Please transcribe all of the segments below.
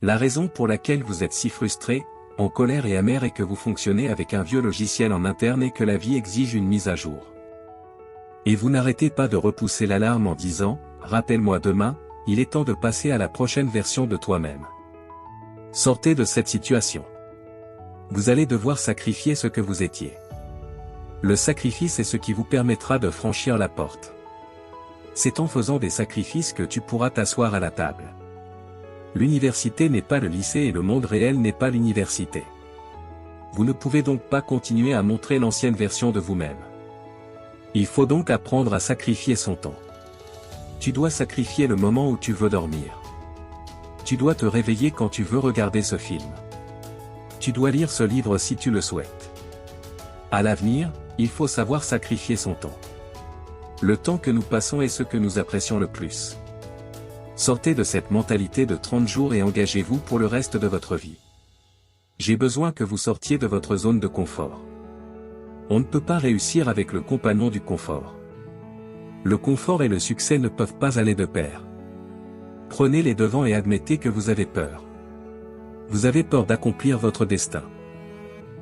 La raison pour laquelle vous êtes si frustré, en colère et amer est que vous fonctionnez avec un vieux logiciel en interne et que la vie exige une mise à jour. Et vous n'arrêtez pas de repousser l'alarme en disant « Rappelle-moi demain, il est temps de passer à la prochaine version de toi-même ». Sortez de cette situation. Vous allez devoir sacrifier ce que vous étiez. Le sacrifice est ce qui vous permettra de franchir la porte. C'est en faisant des sacrifices que tu pourras t'asseoir à la table. L'université n'est pas le lycée et le monde réel n'est pas l'université. Vous ne pouvez donc pas continuer à montrer l'ancienne version de vous-même. Il faut donc apprendre à sacrifier son temps. Tu dois sacrifier le moment où tu veux dormir. Tu dois te réveiller quand tu veux regarder ce film. Tu dois lire ce livre si tu le souhaites. À l'avenir, il faut savoir sacrifier son temps. Le temps que nous passons est ce que nous apprécions le plus. Sortez de cette mentalité de 30 jours et engagez-vous pour le reste de votre vie. J'ai besoin que vous sortiez de votre zone de confort. On ne peut pas réussir avec le compagnon du confort. Le confort et le succès ne peuvent pas aller de pair. Prenez les devants et admettez que vous avez peur. Vous avez peur d'accomplir votre destin.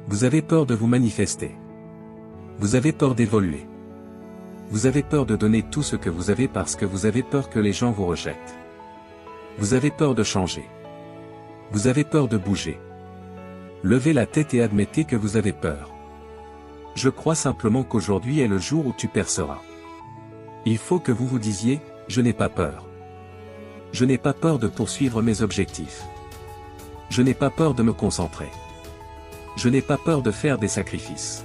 Vous avez peur de vous manifester. Vous avez peur d'évoluer. Vous avez peur de donner tout ce que vous avez parce que vous avez peur que les gens vous rejettent. Vous avez peur de changer. Vous avez peur de bouger. Levez la tête et admettez que vous avez peur. Je crois simplement qu'aujourd'hui est le jour où tu perceras. Il faut que vous vous disiez, je n'ai pas peur. Je n'ai pas peur de poursuivre mes objectifs. Je n'ai pas peur de me concentrer. Je n'ai pas peur de faire des sacrifices.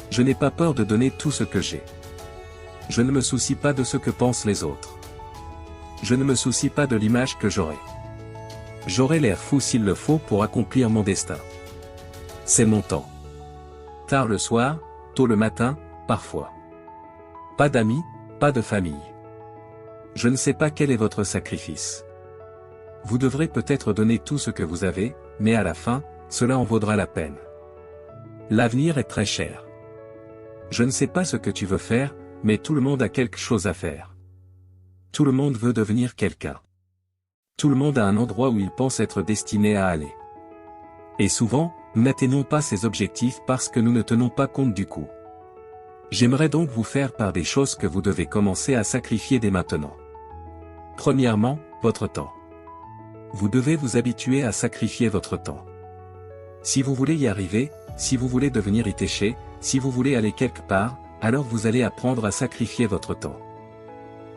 Je n'ai pas peur de donner tout ce que j'ai. Je ne me soucie pas de ce que pensent les autres. Je ne me soucie pas de l'image que j'aurai. J'aurai l'air fou s'il le faut pour accomplir mon destin. C'est mon temps. Tard le soir, tôt le matin, parfois. Pas d'amis, pas de famille. Je ne sais pas quel est votre sacrifice. Vous devrez peut-être donner tout ce que vous avez, mais à la fin, cela en vaudra la peine. L'avenir est très cher. Je ne sais pas ce que tu veux faire, mais tout le monde a quelque chose à faire. Tout le monde veut devenir quelqu'un. Tout le monde a un endroit où il pense être destiné à aller. Et souvent, nous n'atteignons pas ces objectifs parce que nous ne tenons pas compte du coût. J'aimerais donc vous faire part des choses que vous devez commencer à sacrifier dès maintenant. Premièrement, votre temps. Vous devez vous habituer à sacrifier votre temps. Si vous voulez y arriver, si vous voulez devenir Itaché, si vous voulez aller quelque part, alors vous allez apprendre à sacrifier votre temps.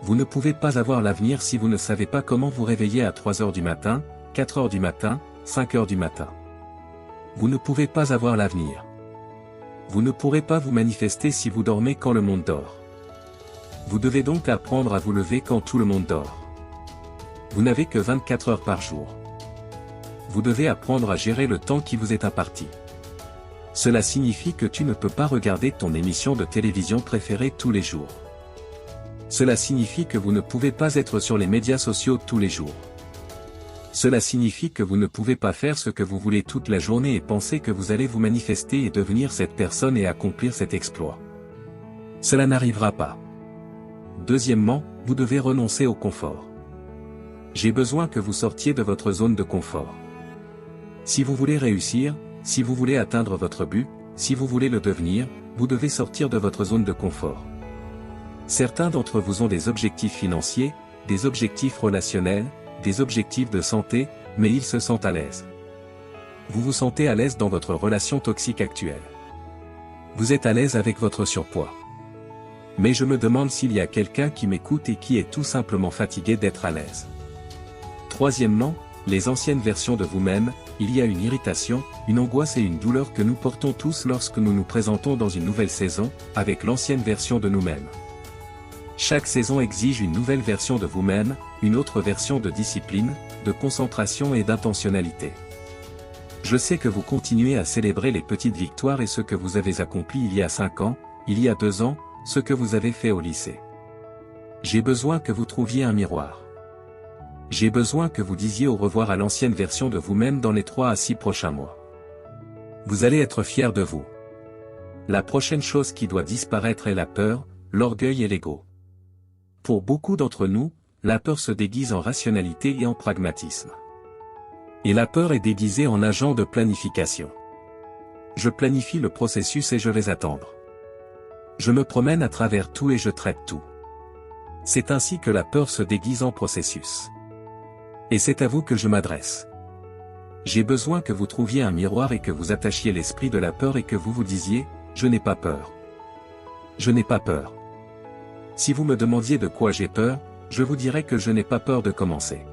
Vous ne pouvez pas avoir l'avenir si vous ne savez pas comment vous réveiller à 3 heures du matin, 4 heures du matin, 5 heures du matin. Vous ne pouvez pas avoir l'avenir. Vous ne pourrez pas vous manifester si vous dormez quand le monde dort. Vous devez donc apprendre à vous lever quand tout le monde dort. Vous n'avez que 24 heures par jour. Vous devez apprendre à gérer le temps qui vous est imparti. Cela signifie que tu ne peux pas regarder ton émission de télévision préférée tous les jours. Cela signifie que vous ne pouvez pas être sur les médias sociaux tous les jours. Cela signifie que vous ne pouvez pas faire ce que vous voulez toute la journée et penser que vous allez vous manifester et devenir cette personne et accomplir cet exploit. Cela n'arrivera pas. Deuxièmement, vous devez renoncer au confort. J'ai besoin que vous sortiez de votre zone de confort. Si vous voulez réussir, si vous voulez atteindre votre but, si vous voulez le devenir, vous devez sortir de votre zone de confort. Certains d'entre vous ont des objectifs financiers, des objectifs relationnels, des objectifs de santé, mais ils se sentent à l'aise. Vous vous sentez à l'aise dans votre relation toxique actuelle. Vous êtes à l'aise avec votre surpoids. Mais je me demande s'il y a quelqu'un qui m'écoute et qui est tout simplement fatigué d'être à l'aise. Troisièmement, les anciennes versions de vous-même, il y a une irritation, une angoisse et une douleur que nous portons tous lorsque nous nous présentons dans une nouvelle saison, avec l'ancienne version de nous-mêmes. Chaque saison exige une nouvelle version de vous-même, une autre version de discipline, de concentration et d'intentionnalité. Je sais que vous continuez à célébrer les petites victoires et ce que vous avez accompli il y a 5 ans, il y a 2 ans, ce que vous avez fait au lycée. J'ai besoin que vous trouviez un miroir. J'ai besoin que vous disiez au revoir à l'ancienne version de vous-même dans les 3 à 6 prochains mois. Vous allez être fier de vous. La prochaine chose qui doit disparaître est la peur, l'orgueil et l'ego. Pour beaucoup d'entre nous, la peur se déguise en rationalité et en pragmatisme. Et la peur est déguisée en agent de planification. Je planifie le processus et je vais attendre. Je me promène à travers tout et je traite tout. C'est ainsi que la peur se déguise en processus. Et c'est à vous que je m'adresse. J'ai besoin que vous trouviez un miroir et que vous attachiez l'esprit de la peur et que vous vous disiez, je n'ai pas peur. Je n'ai pas peur. Si vous me demandiez de quoi j'ai peur, je vous dirais que je n'ai pas peur de commencer.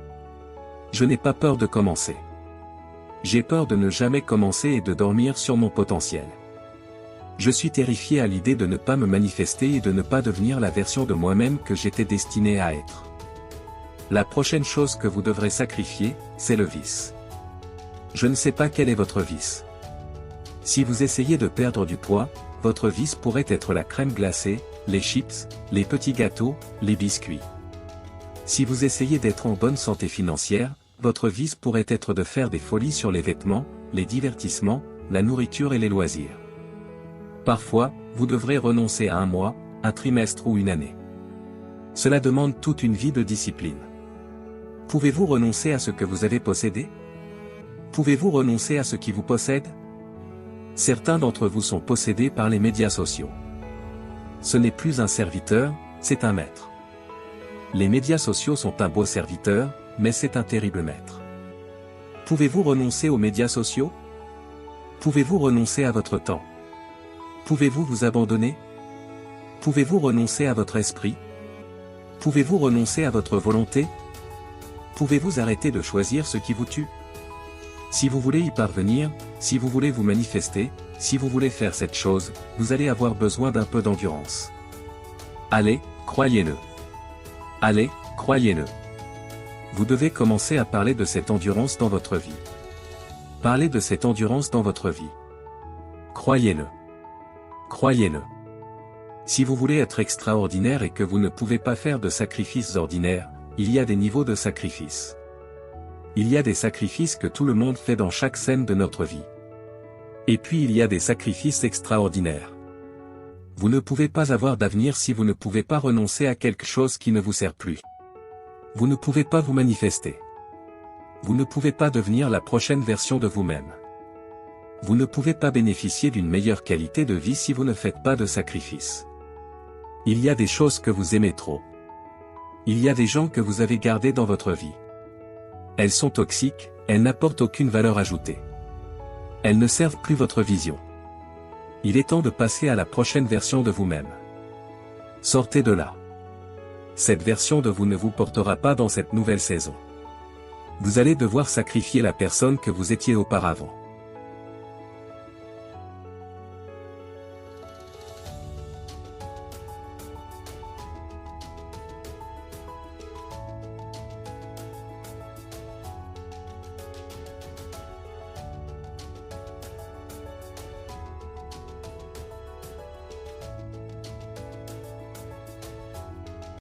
Je n'ai pas peur de commencer. J'ai peur de ne jamais commencer et de dormir sur mon potentiel. Je suis terrifié à l'idée de ne pas me manifester et de ne pas devenir la version de moi-même que j'étais destiné à être. La prochaine chose que vous devrez sacrifier, c'est le vice. Je ne sais pas quel est votre vice. Si vous essayez de perdre du poids, votre vice pourrait être la crème glacée, les chips, les petits gâteaux, les biscuits. Si vous essayez d'être en bonne santé financière, votre vice pourrait être de faire des folies sur les vêtements, les divertissements, la nourriture et les loisirs. Parfois, vous devrez renoncer à un mois, un trimestre ou une année. Cela demande toute une vie de discipline. Pouvez-vous renoncer à ce que vous avez possédé? Pouvez-vous renoncer à ce qui vous possède? Certains d'entre vous sont possédés par les médias sociaux. Ce n'est plus un serviteur, c'est un maître. Les médias sociaux sont un beau serviteur, mais c'est un terrible maître. Pouvez-vous renoncer aux médias sociaux? Pouvez-vous renoncer à votre temps? Pouvez-vous vous abandonner? Pouvez-vous renoncer à votre esprit? Pouvez-vous renoncer à votre volonté? Pouvez-vous arrêter de choisir ce qui vous tue? Si vous voulez y parvenir, si vous voulez vous manifester, si vous voulez faire cette chose, vous allez avoir besoin d'un peu d'endurance. Allez, croyez-le. Allez, croyez-le. Vous devez commencer à parler de cette endurance dans votre vie. Parlez de cette endurance dans votre vie. Croyez-le. Croyez-le. Si vous voulez être extraordinaire et que vous ne pouvez pas faire de sacrifices ordinaires, il y a des niveaux de sacrifices. Il y a des sacrifices que tout le monde fait dans chaque scène de notre vie. Et puis il y a des sacrifices extraordinaires. Vous ne pouvez pas avoir d'avenir si vous ne pouvez pas renoncer à quelque chose qui ne vous sert plus. Vous ne pouvez pas vous manifester. Vous ne pouvez pas devenir la prochaine version de vous-même. Vous ne pouvez pas bénéficier d'une meilleure qualité de vie si vous ne faites pas de sacrifices. Il y a des choses que vous aimez trop. Il y a des gens que vous avez gardés dans votre vie. Elles sont toxiques, elles n'apportent aucune valeur ajoutée. Elles ne servent plus votre vision. Il est temps de passer à la prochaine version de vous-même. Sortez de là. Cette version de vous ne vous portera pas dans cette nouvelle saison. Vous allez devoir sacrifier la personne que vous étiez auparavant.